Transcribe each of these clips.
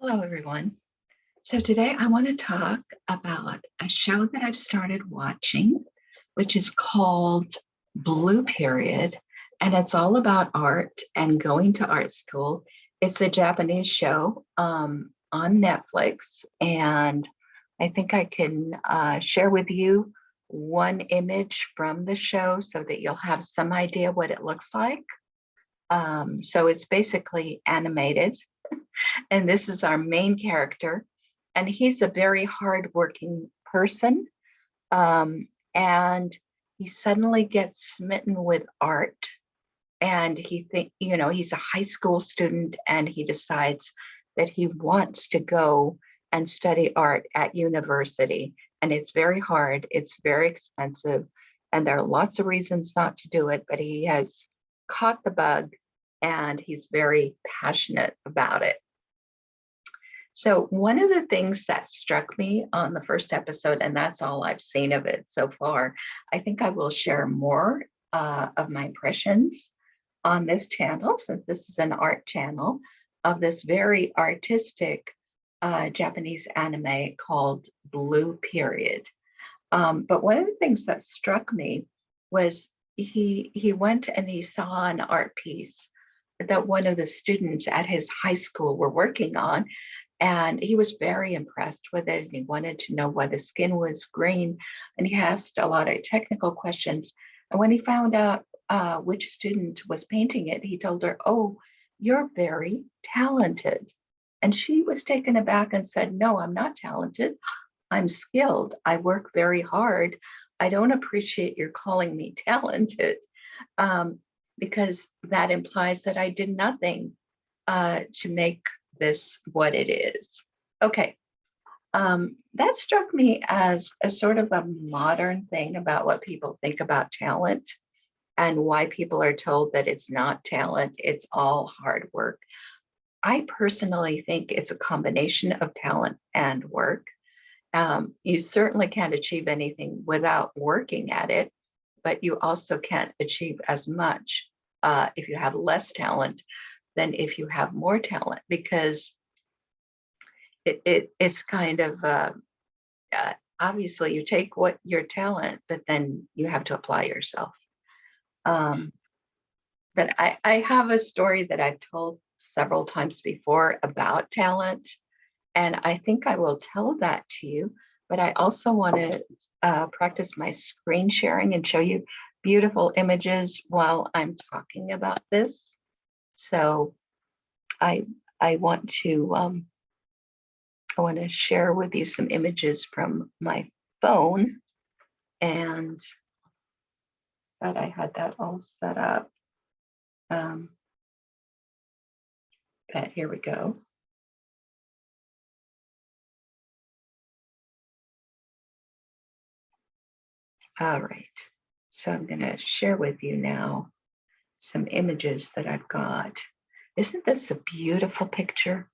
Hello, everyone. So today I want to talk about a show that I've started watching, which is called Blue Period, and it's all about art and going to art school. It's a Japanese show on Netflix, and I think I can share with you one image from the show so that you'll have some idea what it looks like. So it's basically animated and this is our main character. And he's a very hardworking person. Um, and he suddenly gets smitten with art. And he's a high school student and he decides that he wants to go and study art at university. And it's very hard, it's very expensive, and there are lots of reasons not to do it, but he has caught the bug and he's very passionate about it. So one of the things that struck me on the first episode, and that's all I've seen of it so far, I think I will share more of my impressions on this channel, since this is an art channel, of this very artistic Japanese anime called Blue Period. But one of the things that struck me was he went and he saw an art piece that one of the students at his high school were working on, and he was very impressed with it. He wanted to know why the skin was green, and he asked a lot of technical questions. And when he found out which student was painting it, he told her, "Oh, you're very talented." And she was taken aback and said, "No, I'm not talented. I'm skilled. I work very hard. I don't appreciate your calling me talented, because that implies that I did nothing to make this what it is." Okay, that struck me as a sort of a modern thing about what people think about talent and why people are told that it's not talent, it's all hard work. I personally think it's a combination of talent and work. You certainly can't achieve anything without working at it, but you also can't achieve as much if you have less talent than if you have more talent, because it's kind of obviously you take what your talent, but then you have to apply yourself. Um, but I have a story that I've told several times before about talent, and I think I will tell that to you. But I also want to practice my screen sharing and show you beautiful images while I'm talking about this. So I I want to share with you some images from my phone, and that I had that all set up. But here we go. All right. So I'm going to share with you now some images that I've got. Isn't this a beautiful picture?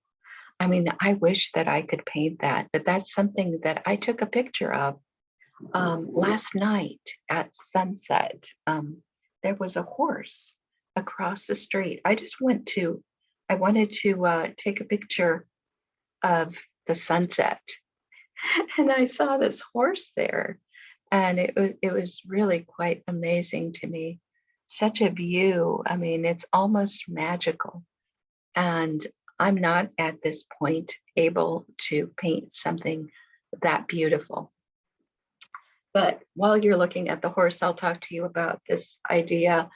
I mean, I wish that I could paint that, but that's something that I took a picture of last night at sunset. There was a horse across the street. I wanted to take a picture of the sunset, and I saw this horse there, and it was really quite amazing to me. Such a view. I mean, it's almost magical. And I'm not at this point able to paint something that beautiful. But while you're looking at the horse, I'll talk to you about this idea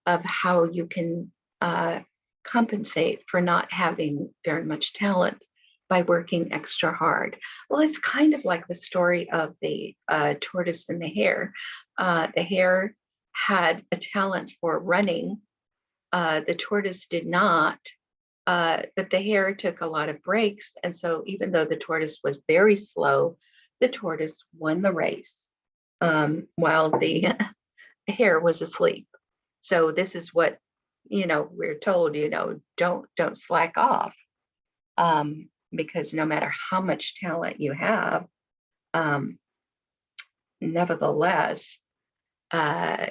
of how you can compensate for not having very much talent by working extra hard. Well, it's kind of like the story of the tortoise and the hare. The hare had a talent for running. The tortoise did not, but the hare took a lot of breaks. And so even though the tortoise was very slow, the tortoise won the race, while the hare was asleep. So this is what, we're told, don't slack off, because no matter how much talent you have, um, nevertheless, uh,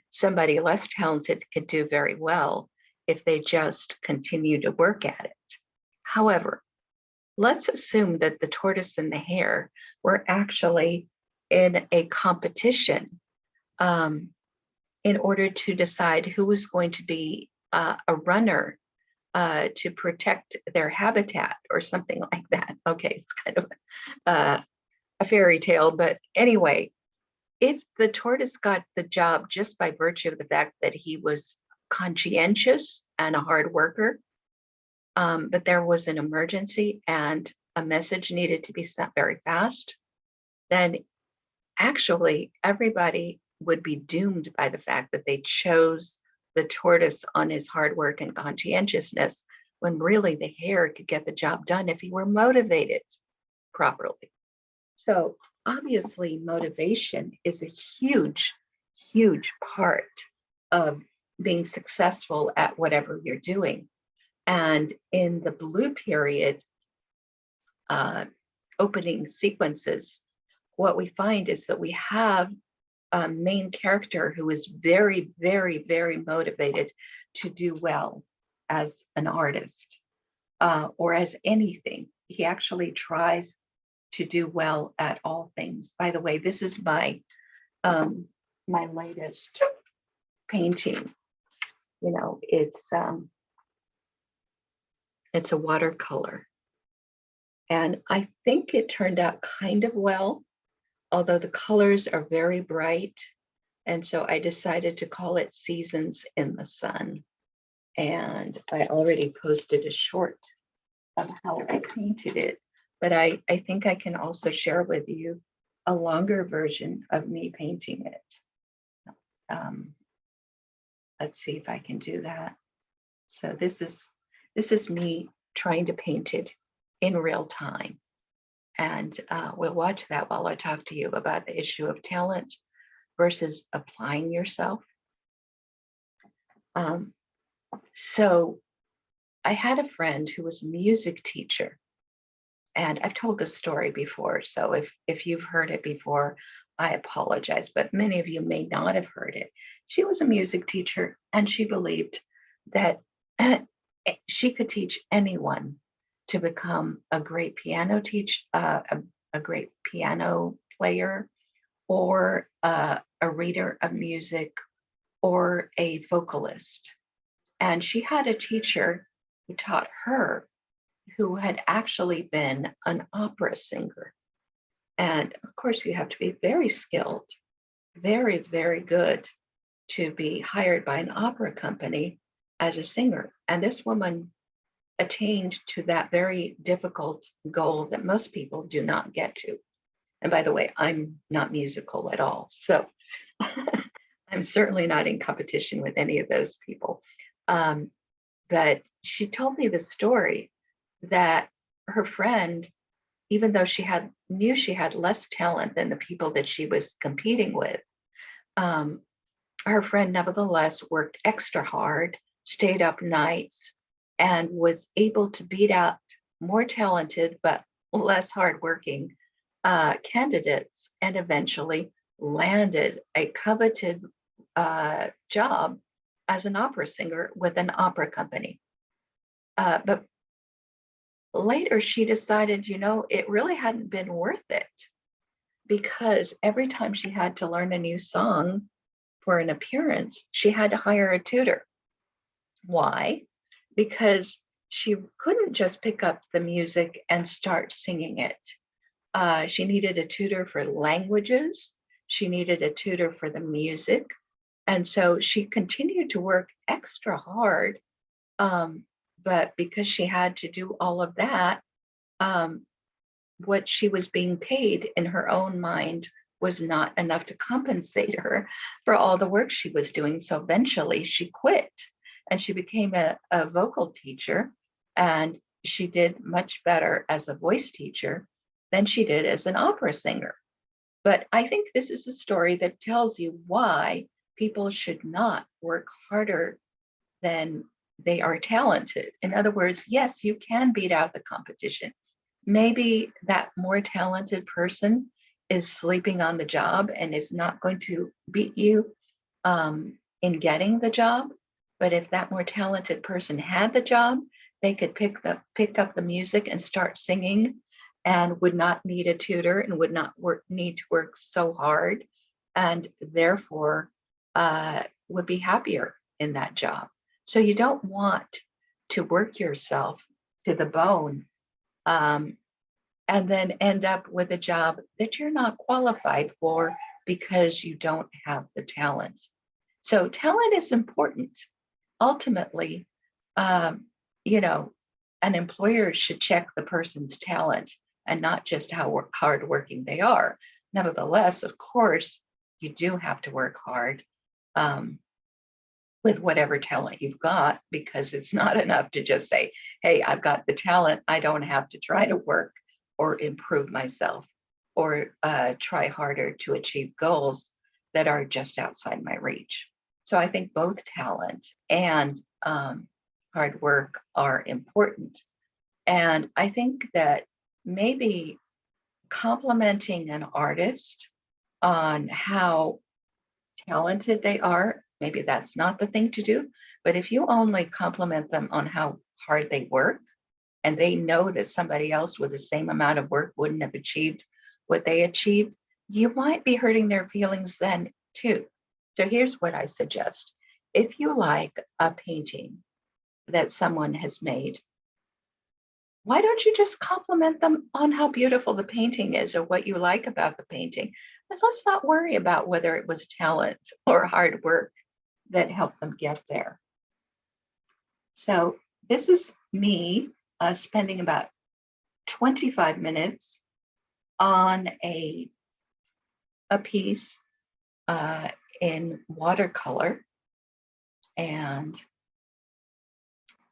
somebody less talented could do very well if they just continue to work at it. However, let's assume that the tortoise and the hare were actually in a competition in order to decide who was going to be a runner to protect their habitat or something like that. Okay, it's kind of a fairy tale, but anyway, if the tortoise got the job just by virtue of the fact that he was conscientious and a hard worker, but there was an emergency and a message needed to be sent very fast, then actually everybody would be doomed by the fact that they chose the tortoise on his hard work and conscientiousness, when really the hare could get the job done if he were motivated properly. So obviously motivation is a huge, huge part of being successful at whatever you're doing. And in the blue period opening sequences, what we find is that we have a main character who is very, very, very motivated to do well as an artist or as anything. He actually tries to do well at all things. By the way, this is my latest painting. You know, it's a watercolor, and I think it turned out kind of well, although the colors are very bright. And so I decided to call it Seasons in the Sun. And I already posted a short of how I painted it, but I think I can also share with you a longer version of me painting it. Let's see if I can do that. So this is me trying to paint it in real time. And we'll watch that while I talk to you about the issue of talent versus applying yourself. So I had a friend who was a music teacher, and I've told this story before. So if you've heard it before, I apologize, but many of you may not have heard it. She was a music teacher, and she believed that she could teach anyone to become a great piano a great piano player, or a reader of music, or a vocalist. And she had a teacher who taught her, who had actually been an opera singer. And of course, you have to be very skilled, very, very good to be hired by an opera company as a singer. And this woman attained to that very difficult goal that most people do not get to. And by the way, I'm not musical at all. So I'm certainly not in competition with any of those people. But she told me the story that her friend, even though knew she had less talent than the people that she was competing with, her friend nevertheless worked extra hard, stayed up nights, and was able to beat out more talented but less hardworking candidates, and eventually landed a coveted job as an opera singer with an opera company. But later she decided, it really hadn't been worth it, because every time she had to learn a new song for an appearance, she had to hire a tutor. Why? Because she couldn't just pick up the music and start singing it. She needed a tutor for languages. She needed a tutor for the music. And so she continued to work extra hard. But because she had to do all of that, what she was being paid in her own mind was not enough to compensate her for all the work she was doing. So eventually she quit, and she became a vocal teacher, and she did much better as a voice teacher than she did as an opera singer. But I think this is a story that tells you why people should not work harder than they are talented. In other words, yes, you can beat out the competition. Maybe that more talented person is sleeping on the job and is not going to beat you in getting the job. But if that more talented person had the job, they could pick up the music and start singing and would not need a tutor and would not need to work so hard, and therefore would be happier in that job. So you don't want to work yourself to the bone, and then end up with a job that you're not qualified for because you don't have the talent. So talent is important. Ultimately, um, you know, an employer should check the person's talent and not just how hardworking they are. Nevertheless, of course, you do have to work hard, um, with whatever talent you've got, because it's not enough to just say, hey, I've got the talent. I don't have to try to work or improve myself or try harder to achieve goals that are just outside my reach. So I think both talent and hard work are important. And I think that maybe complimenting an artist on how talented they are, maybe that's not the thing to do. But if you only compliment them on how hard they work, and they know that somebody else with the same amount of work wouldn't have achieved what they achieved, you might be hurting their feelings then too. So here's what I suggest. If you like a painting that someone has made, why don't you just compliment them on how beautiful the painting is or what you like about the painting? And let's not worry about whether it was talent or hard work that helped them get there. So this is me spending about 25 minutes on a piece in watercolor. And,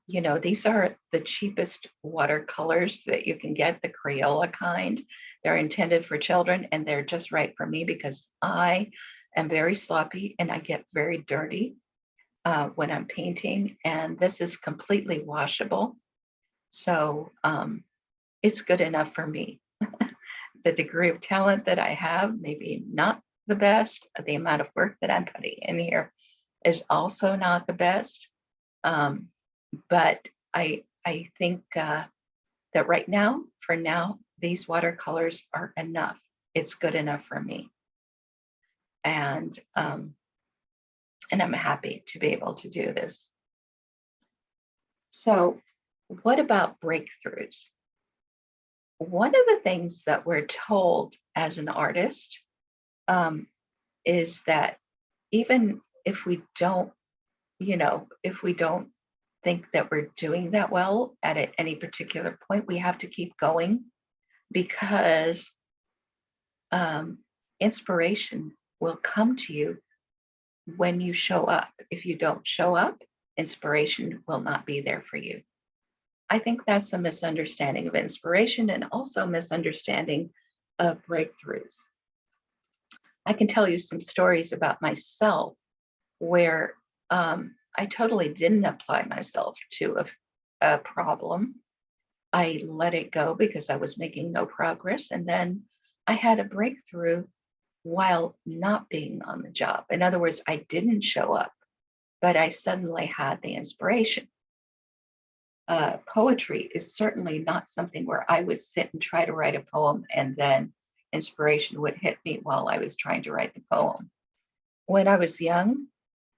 these are the cheapest watercolors that you can get, the Crayola kind. They're intended for children, and they're just right for me because I am very sloppy and I get very dirty when I'm painting. And this is completely washable. So it's good enough for me. The degree of talent that I have, maybe not the best. The amount of work that I'm putting in here is also not the best. But I think that right now, for now, these watercolors are enough. It's good enough for me. And I'm happy to be able to do this. So what about breakthroughs? One of the things that we're told as an artist is that even if we don't, if we don't think that we're doing that well at any particular point, we have to keep going because inspiration will come to you when you show up. If you don't show up, inspiration will not be there for you. I think that's a misunderstanding of inspiration and also misunderstanding of breakthroughs. I can tell you some stories about myself where I totally didn't apply myself to a problem. I let it go because I was making no progress. And then I had a breakthrough while not being on the job. In other words, I didn't show up, but I suddenly had the inspiration. Poetry is certainly not something where I would sit and try to write a poem and then inspiration would hit me while I was trying to write the poem. When I was young,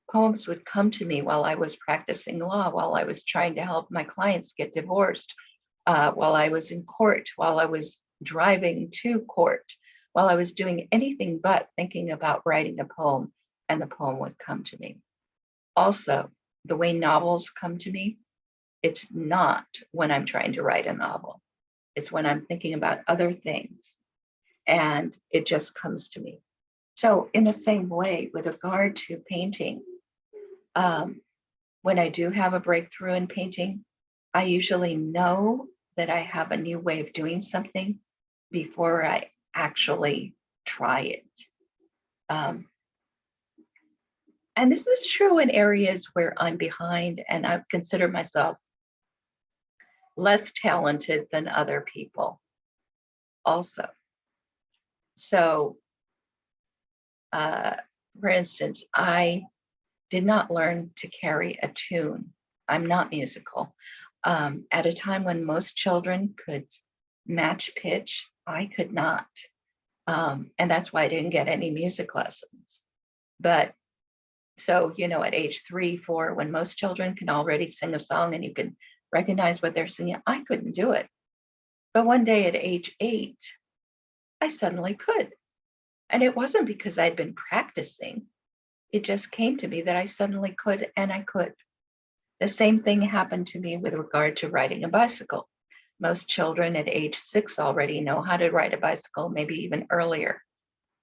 poems would come to me while I was practicing law, while I was trying to help my clients get divorced, while I was in court, while I was driving to court, while I was doing anything but thinking about writing a poem, and the poem would come to me. Also, the way novels come to me, it's not when I'm trying to write a novel. It's when I'm thinking about other things, and it just comes to me. So in the same way, with regard to painting, when I do have a breakthrough in painting, I usually know that I have a new way of doing something before I actually try it. And this is true in areas where I'm behind and I consider myself less talented than other people also. So, for instance, I did not learn to carry a tune. I'm not musical. At a time when most children could match pitch, I could not. And that's why I didn't get any music lessons. But so, at age 3, 4, when most children can already sing a song and you can recognize what they're singing, I couldn't do it. But one day at age 8, I suddenly could. And it wasn't because I'd been practicing. It just came to me that I suddenly could, and I could. The same thing happened to me with regard to riding a bicycle. Most children at age 6 already know how to ride a bicycle, maybe even earlier.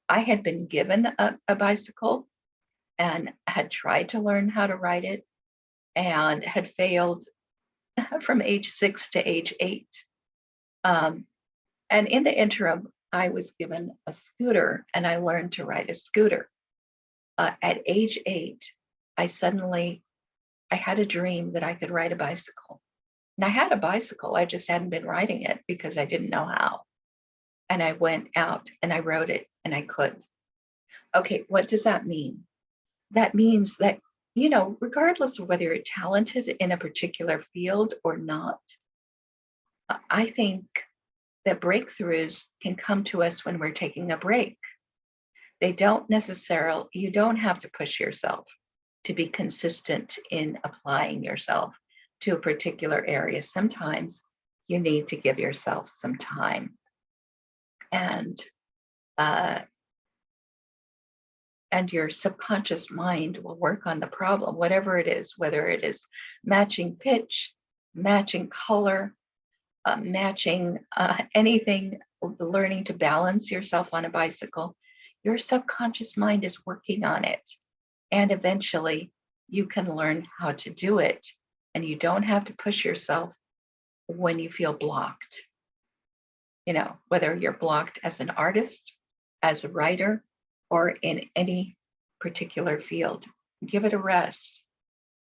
I had been given a bicycle and had tried to learn how to ride it and had failed from age 6 to age 8. And in the interim, I was given a scooter and I learned to ride a scooter. At age 8, I had a dream that I could ride a bicycle. And I had a bicycle, I just hadn't been riding it because I didn't know how. And I went out and I rode it and I could. Okay, what does that mean? That means that, regardless of whether you're talented in a particular field or not, I think that breakthroughs can come to us when we're taking a break. You don't have to push yourself to be consistent in applying yourself to a particular area. Sometimes you need to give yourself some time. And your subconscious mind will work on the problem, whatever it is, whether it is matching pitch, matching color, matching anything, learning to balance yourself on a bicycle. Your subconscious mind is working on it. And eventually you can learn how to do it. And you don't have to push yourself when you feel blocked. Whether you're blocked as an artist, as a writer, or in any particular field, give it a rest.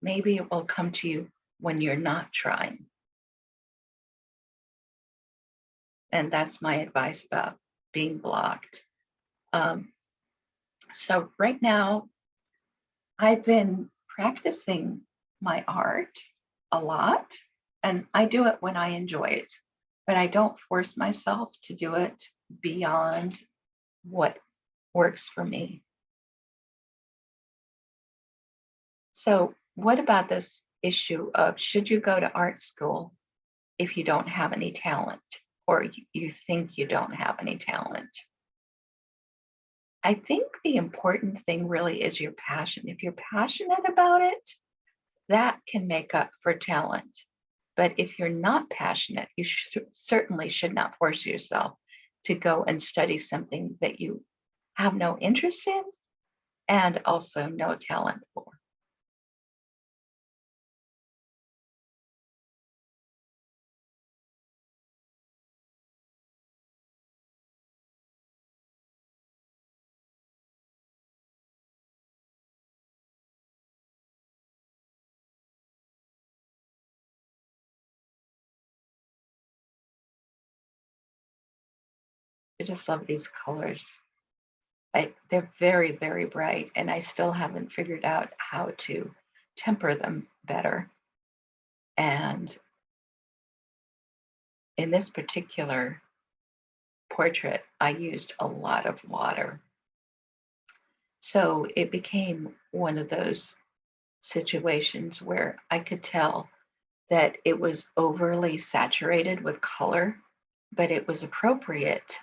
Maybe it will come to you when you're not trying. And that's my advice about being blocked. So right now, I've been practicing my art a lot, and I do it when I enjoy it, but I don't force myself to do it beyond what works for me. So what about this issue of should you go to art school if you don't have any talent, or you think you don't have any talent? I think the important thing really is your passion. If you're passionate about it, that can make up for talent. But if you're not passionate, you certainly should not force yourself to go and study something that you have no interest in and also no talent for. I just love these colors. They're very, very bright, and I still haven't figured out how to temper them better. And in this particular portrait, I used a lot of water. So it became one of those situations where I could tell that it was overly saturated with color, but it was appropriate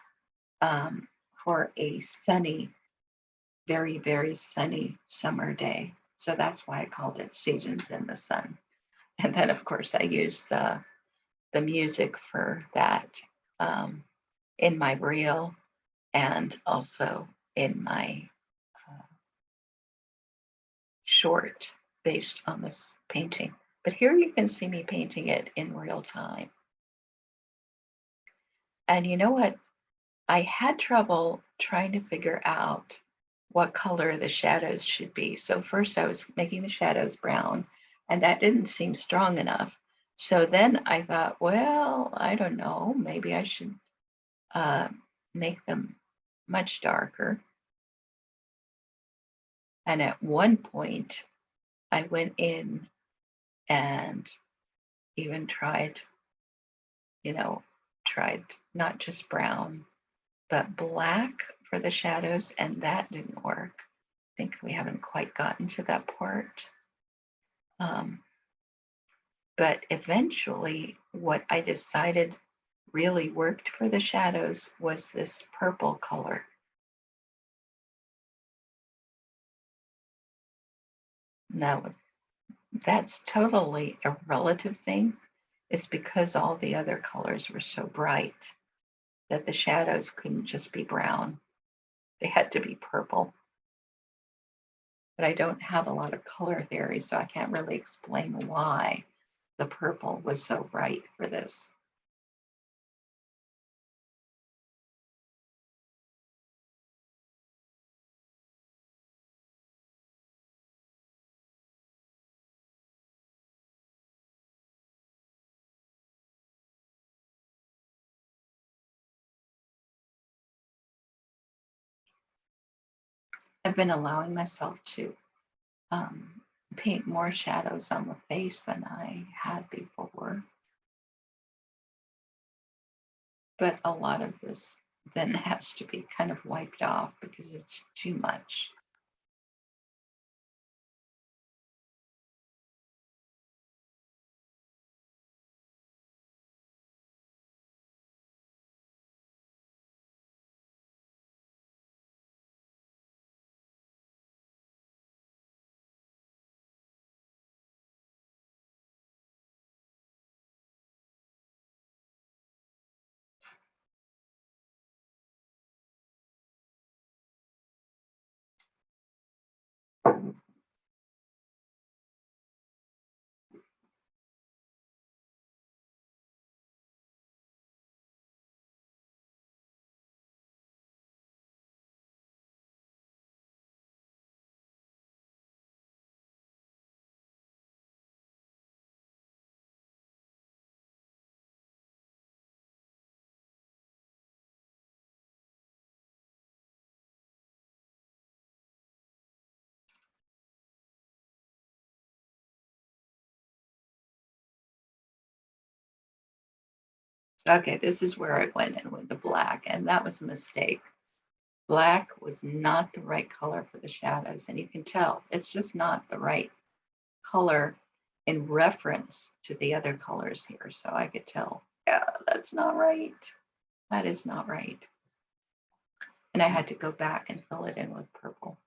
for a sunny, very, very sunny summer day. So that's why I called it Seasons in the Sun. And then, of course, I used the music for that in my reel and also in my short based on this painting. But here you can see me painting it in real time. And you know what? I had trouble trying to figure out what color the shadows should be. So first I was making the shadows brown, and that didn't seem strong enough. So then I thought, well, I don't know, maybe I should make them much darker. And at one point, I went in and even tried, tried not just brown, but black for the shadows, and that didn't work. I think we haven't quite gotten to that part. But eventually, what I decided really worked for the shadows was this purple color. Now, that's totally a relative thing. It's because all the other colors were so bright that the shadows couldn't just be brown. They had to be purple. But I don't have a lot of color theory, so I can't really explain why the purple was so bright for this. I've been allowing myself to paint more shadows on the face than I had before. But a lot of this then has to be kind of wiped off because it's too much. Okay, this is where I went in with the black, and that was a mistake. Black was not the right color for the shadows, and you can tell it's just not the right color in reference to the other colors here. So I could tell, yeah, that's not right. That is not right. And I had to go back and fill it in with purple.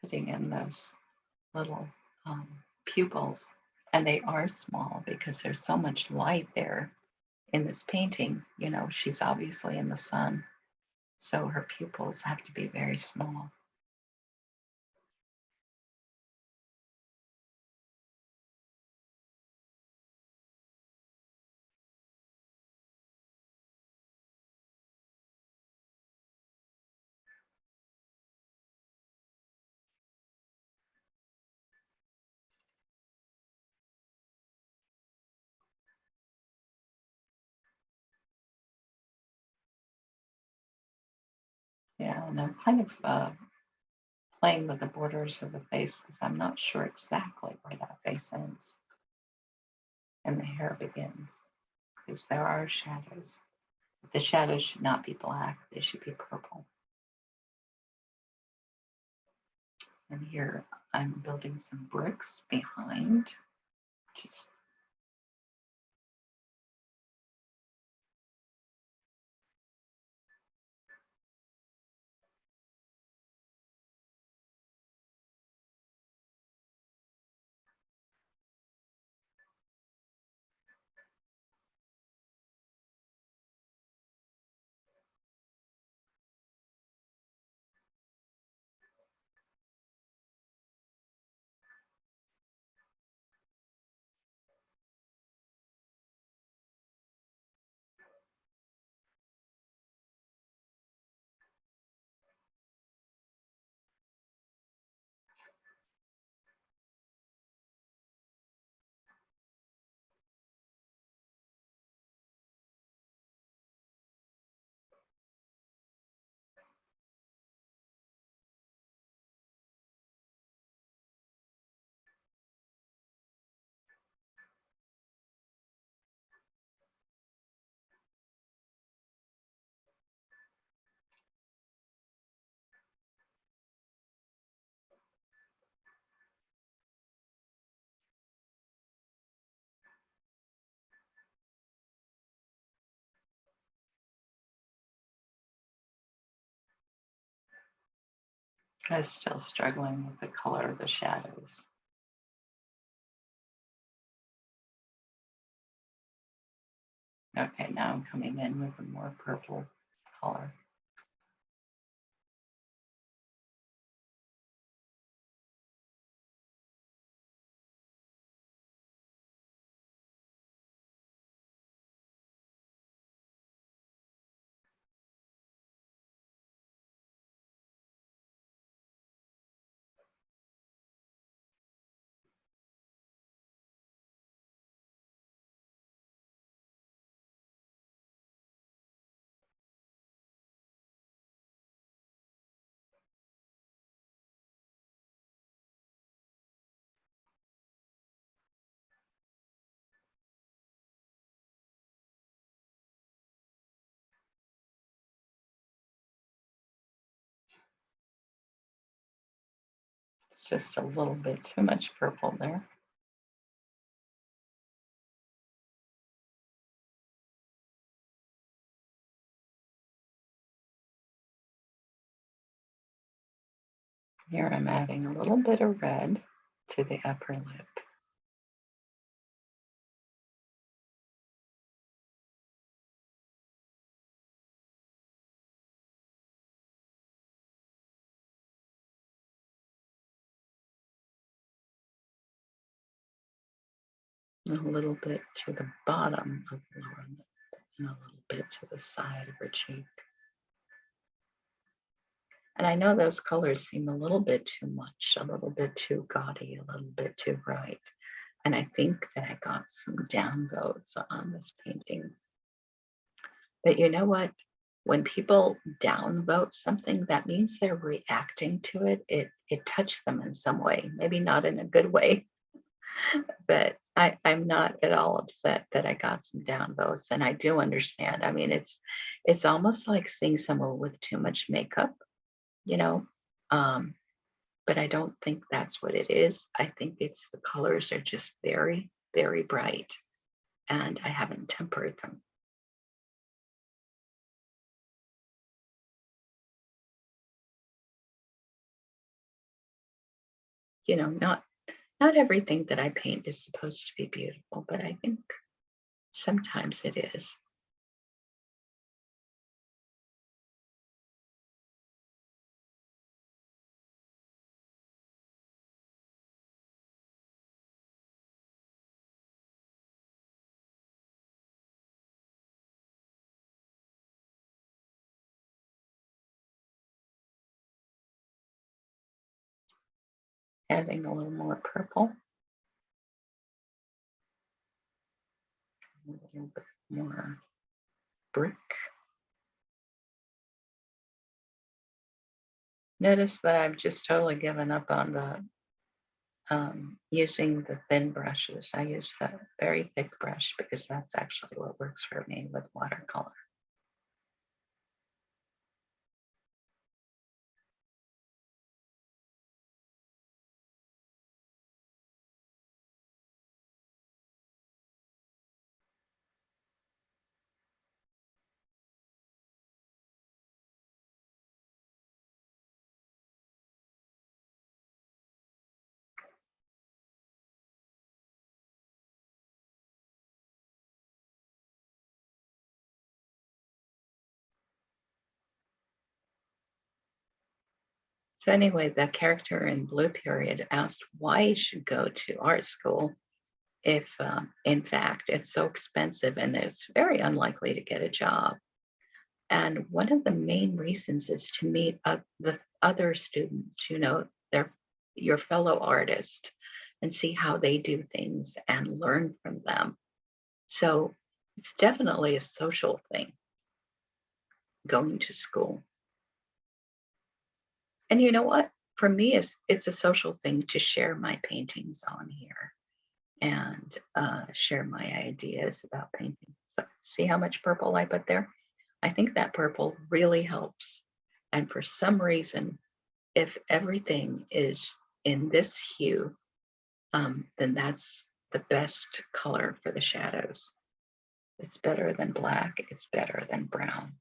Putting in those little pupils, and they are small because there's so much light there in this painting. She's obviously in the sun, so her pupils have to be very small. Yeah, and I'm kind of playing with the borders of the face because I'm not sure exactly where that face ends and the hair begins, because there are shadows. But the shadows should not be black, they should be purple. And here I'm building some bricks behind. Just I'm still struggling with the color of the shadows. Okay, now I'm coming in with a more purple color. It's just a little bit too much purple there. Here I'm adding a little bit of red to the upper lip. And a little bit to the bottom of the lower lip and a little bit to the side of her cheek. And I know those colors seem a little bit too much, a little bit too gaudy, a little bit too bright. And I think that I got some downvotes on this painting. But you know what? When people downvote something, that means they're reacting to it. It touched them in some way, maybe not in a good way, but I'm not at all upset that I got some downvotes. And I do understand. I mean, it's almost like seeing someone with too much makeup, you know. Um, but I don't think that's what it is. I think it's the colors are just very, very bright, and I haven't tempered them. You know, not everything that I paint is supposed to be beautiful, but I think sometimes it is. Adding a little more purple, a little bit more brick. Notice that I've just totally given up on the using the thin brushes. I use the very thick brush because that's actually what works for me with watercolor. So anyway, the character in Blue Period asked why he should go to art school if, in fact, it's so expensive and it's very unlikely to get a job. And one of the main reasons is to meet up the other students, you know, their your fellow artists, and see how they do things and learn from them. So it's definitely a social thing, going to school. And you know what? For me, it's a social thing to share my paintings on here and share my ideas about painting. So see how much purple I put there? I think that purple really helps. And for some reason, if everything is in this hue, then that's the best color for the shadows. It's better than black. It's better than brown.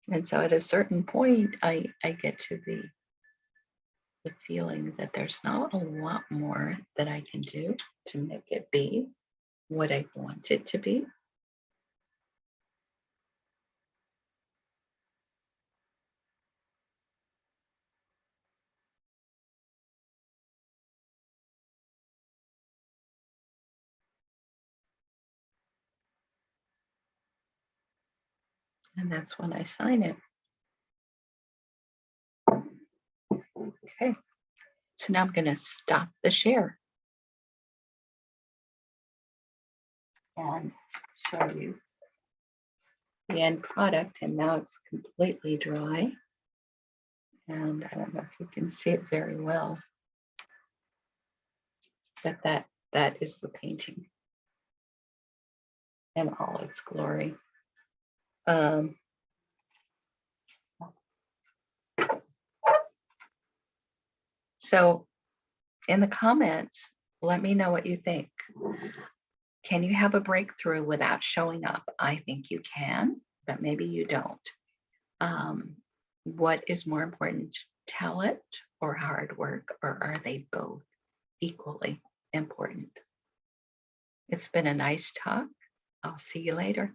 And so at a certain point, I get to the feeling that there's not a lot more that I can do to make it be what I want it to be. And that's when I sign it. Okay. So now I'm going to stop the share and show you the end product. And now it's completely dry. And I don't know if you can see it very well, but that is the painting in all its glory. So in the comments, let me know what you think. Can you have a breakthrough without showing up? I think you can, but maybe you don't. What is more important, talent or hard work, or are they both equally important? It's been a nice talk. I'll see you later.